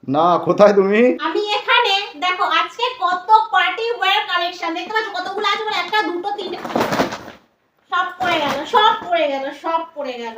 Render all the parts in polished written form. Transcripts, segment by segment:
না, কোথায় তুমি? আমি এখানে। দেখো আজকে কত পার্টি ওয়্যার কালেকশন দেখতে পাচ্ছ, কতগুলো আছে বলে, একটা দুটো তিনটে, সব পড়ে গেল, সব পড়ে গেল, সব পড়ে গেল,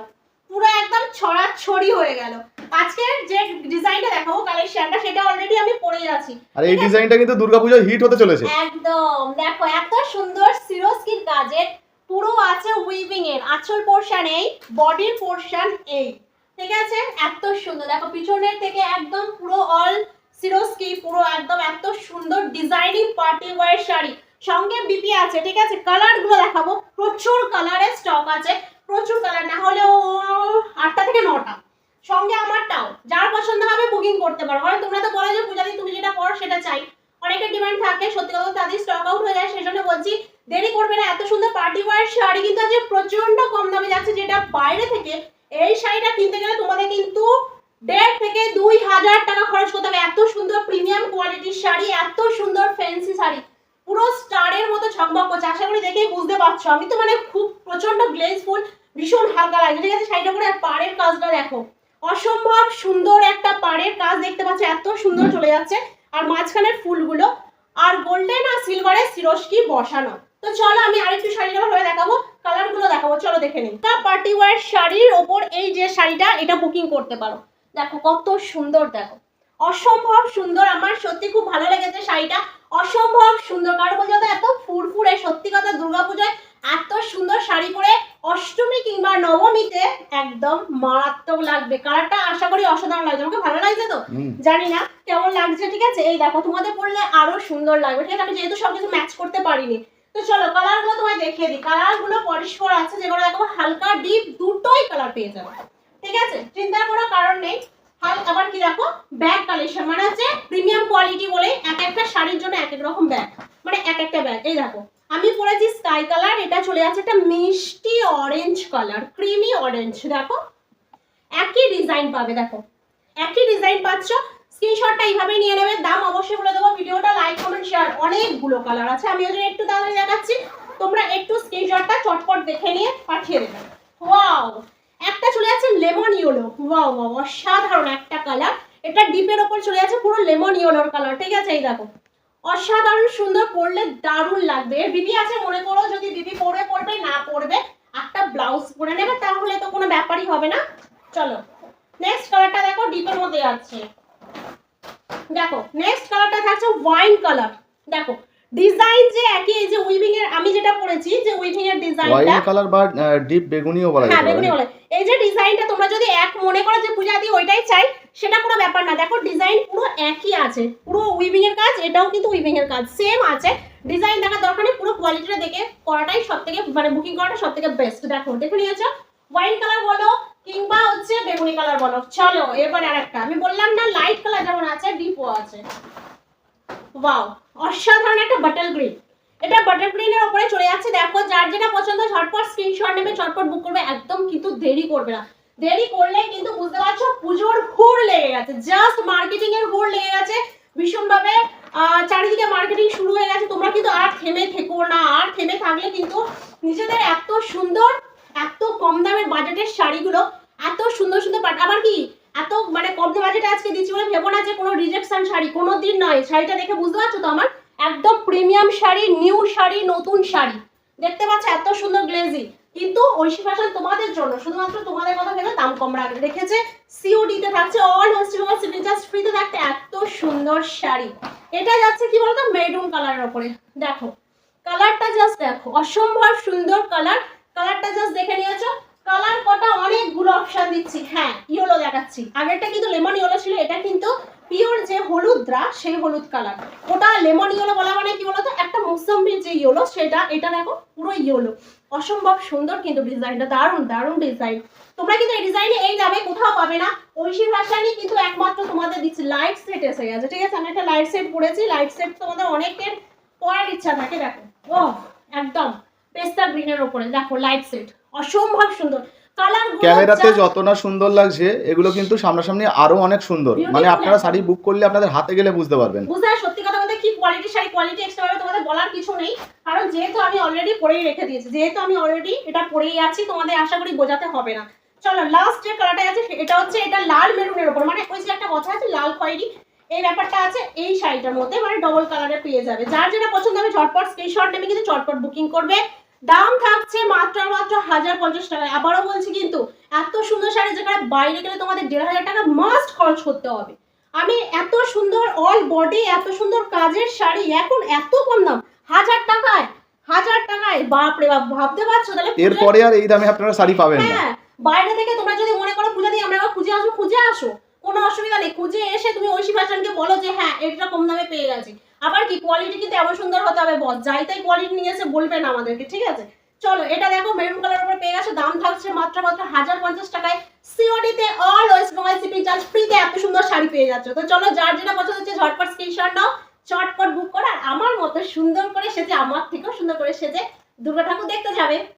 পুরো একদম ছড়াছড়ি হয়ে গেল। আজকে যে ডিজাইনটা দেখাবো কালেকশনটা, সেটা অলরেডি আমি পরে আছি। আর এই ডিজাইনটা কিন্তু দুর্গাপূজায় হিট হতে চলেছে একদম। দেখো এত সুন্দর সিরোস্কির কাজের, পুরো আছে উইভিং এর, আঁচল পোরশন এই, বডির পোরশন এই, ঠিক আছে? এত সুন্দর। দেখো পিছনের থেকে একদম পুরো অল সিরোস্কি, পুরো একদম এত সুন্দর ডিজাইনিং পার্টি ওয়্যার শাড়ি, সঙ্গে বিপি আছে, ঠিক আছে? কালার গুলো দেখাবো, প্রচুর কালারের স্টক আছে, প্রচুর কালার, না হলেও 8টা থেকে 9টা, সঙ্গে আমারটাও। যার পছন্দ হবে বুকিং করতে পারো, কারণ তোমরা তো বলো যে পূজাদি তুমি যেটা পড়ো সেটা চাই, অনেকের ডিমান্ড থাকে, সত্যি কথা তাদের স্টক আউট হয়ে যায়, সেজন্য বলছি দেরি করবে না। এত সুন্দর পার্টি ওয়্যার শাড়ি কিন্তু আজকে প্রচন্ড কম দামে যাচ্ছে, যেটা বাইরে থেকে এই শাড়িটা কিনতে গেলে তোমাদের কিন্তু 1.5 থেকে 2,000 টাকা খরচ করতে হবে। এত সুন্দর প্রিমিয়াম কোয়ালিটির শাড়ি, এত সুন্দর ফ্যান্সি শাড়ি, পুরো স্টারের মতো ঝকমক করছে, আশা করি দেখেই বুঝতে পারছো। আমি তো মানে খুব প্রচন্ড গ্লেজফুল, ভীষণ হালকা লাগছে, ঠিক আছে? শাড়িটা পরে পাড়ের কাজটা দেখো, অসম্ভব সুন্দর একটা পাড়ের কাজ দেখতে পাচ্ছ, এত সুন্দর চলে যাচ্ছে। আর মাঝখানের ফুলগুলো আর গোল্ডেন আর সিলভারের সিরোস্কি বসানো। তো চলো আমি আরেকটু শাড়িটা ভাবে দেখাবো, কালার গুলো দেখাবো, চলো দেখে নিই। পার্টি ওয়্যার শাড়ির ওপর এই যে শাড়িটা, এটা বুকিং করতে পারো। দেখো কত সুন্দর, দেখো অসম্ভব সুন্দর, আমার সত্যি খুব ভালো লেগেছে শাড়িটা, অসম্ভব সুন্দর। কারণ বলতে এত ফুরফুরে, সত্যি কথা দুর্গাপূজায় এত সুন্দর শাড়ি পরে অষ্টমী কিংবা নবমীতে একদম মারাত্মক লাগবে। কালারটা আশা করি অসাধারণ লাগছে, আমাকে ভালো লাগছে তো, জানি না কেমন লাগছে, ঠিক আছে? এই দেখো তোমাদের পরলে আরো সুন্দর লাগবে, ঠিক আছে? আমি যেহেতু সবকিছু ম্যাচ করতে পারিনি, তো চলো কালারগুলো তোমায় দেখিয়ে দিই। কালারগুলো পরিষ্কার আছে, যেগুলো দেখো হালকা ডিপ দুটোই কালার পেয়ে যাবে, ঠিক আছে? চিন্তার কোনো কারণ নেই। হালকা আবার কি দেখো ব্যাগ কালেকশন, মানে হচ্ছে প্রিমিয়াম কোয়ালিটি বলে এক একটা শাড়ির জন্য এক এক রকম ব্যাগ, মানে এক একটা ব্যাগ। এই দেখো আমি পরেছি স্কাই কালার, এটা চলে যাচ্ছে একটা মিষ্টি অরেঞ্জ কালার, ক্রিমি অরেঞ্জ। দেখো একই ডিজাইন পাবে, দেখো একই ডিজাইন পাচ্ছ। স্ক্রিনশটটা এইভাবে নিয়ে নেবে, দাম অবশ্যই বলে দেবো, ভিডিওটা লাইক কমেন্ট শেয়ার। অনেকগুলো কালার আছে, আমি ওই জন্য একটু তাড়াতাড়ি দেখাচ্ছি, তোমরা একটু স্ক্রিনশটটা চটপট দেখে নিয়ে পাঠিয়ে দেবে। ওয়াও, একটা চলে যাচ্ছে লেমন ইয়েলো, ওয়াও ওয়াও অসাধারণ একটা কালার, এটা ডিপের ওপর চলে যাচ্ছে পুরো লেমন ইয়েলোর কালার, ঠিক আছে? এই দেখো অসাধারণ সুন্দর, পরলে দারুণ লাগবে। এর বিবি আছে, মনে করো যদি বিবি পরবে না পরবে, একটা ব্লাউজ পরে নেবে, তাহলে তো কোনো ব্যাপারই হবে না। চলো নেক্সট কালারটা দেখো, ডিপের মধ্যে যাচ্ছে। দেখো নেক্সট কালারটা থাকছে ওয়াইন কালার। দেখো ডিজাইন যে একই, এই যে উইভিং এর আমি যেটা পরেছি, যে উইভিং এর ডিজাইনটা ওয়াইন কালার বা ডিপ বেগুনিও বলা যায়। হ্যাঁ বেগুনি বলে, এই যে ডিজাইনটা তোমরা যদি এক মনে করো যে পূজা দি ওইটাই চাই, সেটা কোনো ব্যাপার না। দেখো ডিজাইন পুরো একই আছে, পুরো উইভিং এর কাজ, এটাও কিন্তু উইভিং এর কাজ সেম আছে। ডিজাইন দেখার দরকার নেই, পুরো কোয়ালিটিটা দেখে করাটাই সবথেকে, মানে বুকিং করাটা সবথেকে বেস্ট। দেখো দেখে নিয়েছো, ওয়াইন কালার বলো কিংবা হচ্ছে বেগুনি কালার বলো। চলো এবার আরেকটা, আমি বললাম না লাইট কালার যেমন আছে ডিপও আছে। ওয়াও অসাধারণ একটা বাটার গ্রিন, এটা বাটার গ্রিনের উপরে চলে যাচ্ছে। দেখো যার যেটা পছন্দ ঝটপট স্ক্রিনশট নেবে, ঝটপট বুক করবে, একদম কিন্তু দেরি করবে না। দেরি করলে কিন্তু বুঝতে পারছো পুজোর হুড় লেগে গেছে, জাস্ট মার্কেটিং এর হুড় লেগে গেছে ভীষণ ভাবে, চারিদিকে মার্কেটিং শুরু হয়ে গেছে। তোমরা কিন্তু আর থেমে থেকো না, আর থেমে থাকলে কিন্তু নিজেদের এত সুন্দর, এত কম দামের বাজেটের শাড়িগুলো, এত সুন্দর সুন্দর আবার কি এত মানে কম বাজেটে আজকে দিচ্ছি বলে ভেবো না যে কোনো রিজেকশন শাড়ি, কোনো দিন নয়। শাড়িটা দেখে বুঝতে পারছো তো আমার একদম প্রিমিয়াম শাড়ি, নিউ শাড়ি, নতুন শাড়ি, দেখতে পাচ্ছ এত সুন্দর গ্লেজি। কিন্তু ঐশী ফ্যাশন তোমাদের জন্য, শুধুমাত্র তোমাদের কথা ভেবে দাম কম রেখেছে। সিওডি তে থাকছে, all West Bengal shipping charge ফ্রিতে থাকতে এত সুন্দর শাড়ি। এটা যাচ্ছে কি বলতো মেরুন কালারের উপরে। দেখো কালারটা জাস্ট দেখো, অসম্ভব সুন্দর কালার। কালারটা জাস্ট দেখে নিয়েছো, কালার কটা অনেকগুলো অপশন দিচ্ছি। হ্যাঁ ইয়েলো দেখাচ্ছি, আগেরটা কিন্তু লেমন ইয়েলো ছিল, এটা কিন্তু পিওর যে হলুদরা সেই হলুদ কালার। ওটা লেমন ইয়েলো বলা মানে কি বলতো, একটা মৌসুমীর যে ইয়েলো সেটা, এটা দেখো পুরো ইয়েলো, অসম্ভব সুন্দর কিন্তু ডিজাইনটা, দারুণ দারুণ ডিজাইন। তোমরা কিন্তু এই ডিজাইনে এই দামে কোথাও পাবে না, ঐশী ফ্যাশনই কিন্তু একমাত্র তোমাদের দিচ্ছে। লাইট সেট এসে গেছে, ঠিক আছে? আমি একটা লাইট সেট পরেছি, লাইট সেট তোমাদের অনেকের পরার ইচ্ছা থাকে। দেখো ও একদম পেস্তা গ্রিনের উপরে দেখো লাইট সেট, অসম্ভব সুন্দর। ক্যামেরাতে যত না সুন্দর লাগছে, এগুলো কিন্তু সামনাসামনি আরো অনেক সুন্দর। মানে আপনারা শাড়ি বুক করলে আপনাদের হাতে গেলে বুঝতে পারবেন। সত্যি কথা বলতে কি কোয়ালিটি শাড়ি, কোয়ালিটি এক্সট্রা ভাবে তোমাদের বলার কিছু নেই, কারণ যেহেতু আমি অলরেডি পরেই রেখে দিয়েছি, যেহেতু আমি অলরেডি এটা পরেই আছি, তোমাদের আশা করি বোঝাতে হবে না। চলো লাস্ট যে কালারটা আছে এটা হচ্ছে, এটা লাল মেরুনের উপর, মানে ওই যে একটা কথা আছে, লাল খয়েরি এই ব্যাপারটা আছে এই শাড়িটার মধ্যে, মানে ডবল কালারে পেয়ে যাবে। যার যেটা পছন্দ হবে ঝটপট স্ক্রিনশট নেবে, কিন্তু ঝটপট বুকিং করবে। দাম থাকছে মাত্র 1050 টাকায়। আবারও বলছি কিন্তু এত সুন্দর শাড়ি যেখানে বাইরে গেলে তোমাদের 1500 টাকা মাস্ট খরচ করতে হবে। আমি এত সুন্দর অল বডি এত সুন্দর কাজের শাড়ি এখন এত কম দাম, 1000 টাকায়, 1000 টাকায়, বাপরে বাপ, ভাবতে পারছো? তাহলে এরপরে আর এই দামে আপনারা শাড়ি পাবেন না। হ্যাঁ, বাইরে থেকে তোমরা যদি মনে করো পূজা দিয়ে আমরা খুঁজে আসবো, খুঁজে আসো, কোনো অসুবিধা নেই। খুঁজে এসে তুমি ঐশী ফ্যাশনকে বলো যে হ্যাঁ এটা কম দামে পেয়ে গেছি। আবার কি কোয়ালিটি কিন্তু এমন সুন্দর হতে হবে, বস যাই তাই কোয়ালিটি নিয়ে এসে বলবে না আমাদেরকে, ঠিক আছে? চলো এটা দেখো মেরুন কালার উপরে পেয়ে গেছে, দাম থাকছে মাত্র 1050 টাকায়। সিওডি তে all West Bengal shipping charge ফ্রিতে এত সুন্দর শাড়ি পেয়ে যাচ্ছ। তো চলো যার যেটা পছন্দ হচ্ছে ঝটপট স্ক্রিনশট নাও, চটপট বুক করো, আর আমার মতো সুন্দর করে সেজে, আমার থেকেও সুন্দর করে সেজে দুর্গা ঠাকুর দেখতে যাবে।